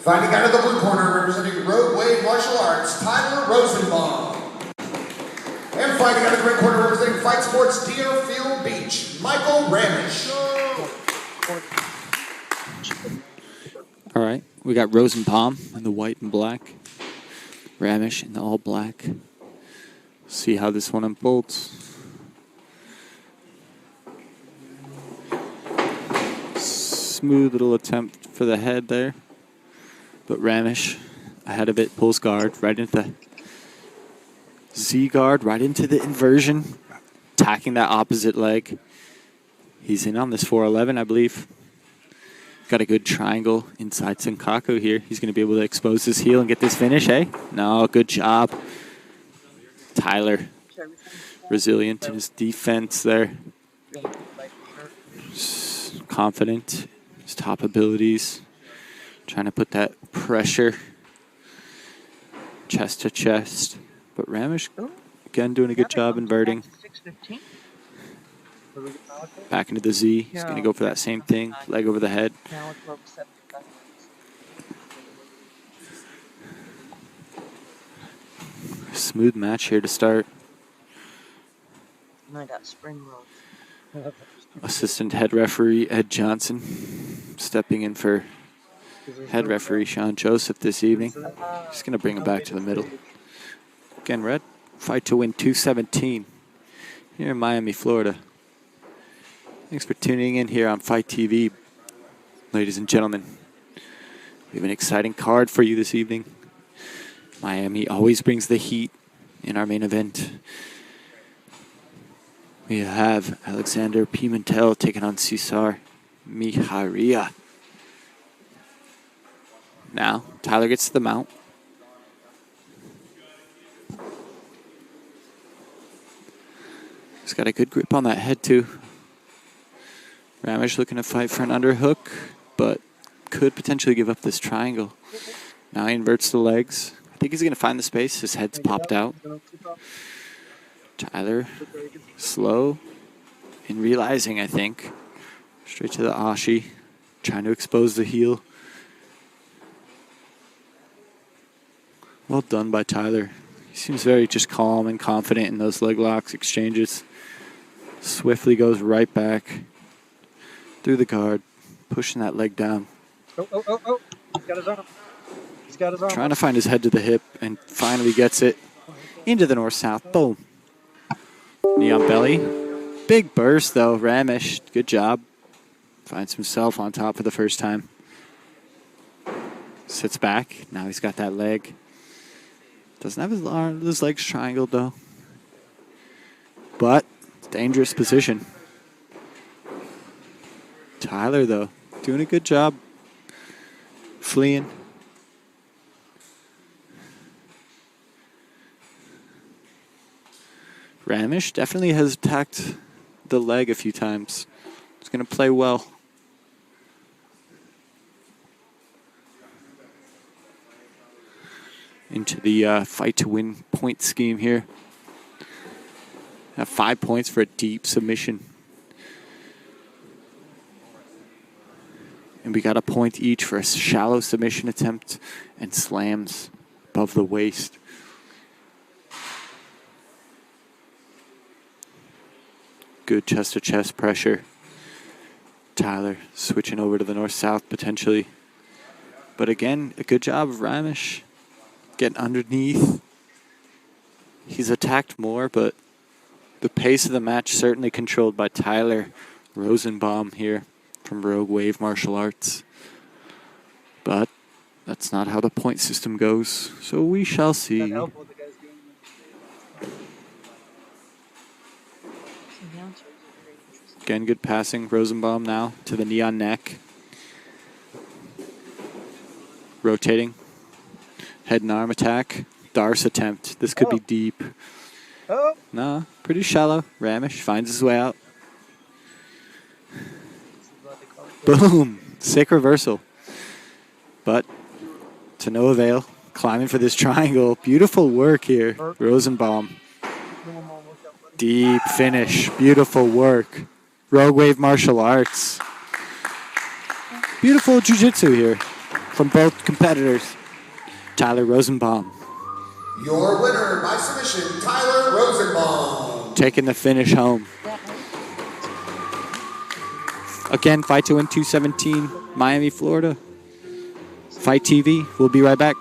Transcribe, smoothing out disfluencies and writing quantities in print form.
Fighting out of the blue corner, representing Rogue Wave Martial Arts, Tyler Rosenbaum. And fighting out of the red corner, representing Fight Sports Deerfield Beach, Michael Ramish. All right, we got Rosenbaum in the white and black, Ramish in the all black. See how this one unfolds. Smooth little attempt for the head there, but Ramish ahead of it, pulls guard right into the Z guard, right into the inversion, attacking that opposite leg. He's in on this 411, I believe. Got a good triangle inside Senkaku here. He's going to be able to expose his heel and get this finish, eh? No, good job. Tyler, resilient in his defense there. Confident, his top abilities. Trying to put that pressure chest to chest. But Ramish, again, doing a good job inverting. Back into the Z. He's going to go for that same thing. Leg over the head. Smooth match here to start. Assistant head referee Ed Johnson stepping in for head referee Sean Joseph this evening. Just going to bring him back to the middle. Again, Red, fight to win 217 here in Miami, Florida. Thanks for tuning in here on Fight TV, ladies and gentlemen. We have an exciting card for you this evening. Miami always brings the heat in our main event. We have Alexander Pimentel taking on Cesar Mijaria. Now, Tyler gets to the mount. He's got a good grip on that head, too. Ramish looking to fight for an underhook, but could potentially give up this triangle. Now he inverts the legs. I think he's going to find the space. His head's popped out. Tyler, slow in realizing, I think. Straight to the Ashi, trying to expose the heel. Well done by Tyler. He seems very just calm and confident in those leg locks exchanges. Swiftly goes right back through the guard, pushing that leg down. Oh. He's got his arm. He's got his arm. Trying to find his head to the hip and finally gets it into the north-south. Boom. Knee on belly. Big burst, though. Ramish, good job. Finds himself on top for the first time. Sits back. Now he's got that leg. Doesn't have his legs triangled, though. But, dangerous position. Tyler, though, doing a good job fleeing. Ramish definitely has attacked the leg a few times. He's going to play well. Into the fight to win point scheme here. Have 5 points for a deep submission. And we got a point each for a shallow submission attempt and slams above the waist. Good chest-to-chest pressure. Tyler switching over to the north-south potentially. But again, a good job of Ramish getting underneath. He's attacked more, but the pace of the match certainly controlled by Tyler Rosenbaum here from Rogue Wave Martial Arts. But that's not how the point system goes, so we shall see. Again, good passing. Rosenbaum now to the knee on neck. Rotating. Head and arm attack. Darce attempt. This could be deep. Oh. Nah, pretty shallow. Ramish finds his way out. Boom. Sick reversal. But to no avail. Climbing for this triangle. Beautiful work here. Rosenbaum. Deep finish. Beautiful work. Rogue Wave Martial Arts. Beautiful jiu-jitsu here from both competitors. Tyler Rosenbaum Your winner by submission, Tyler Rosenbaum. taking the finish home. Again, Fight to Win 217, Miami, Florida. Fight TV. We'll be right back.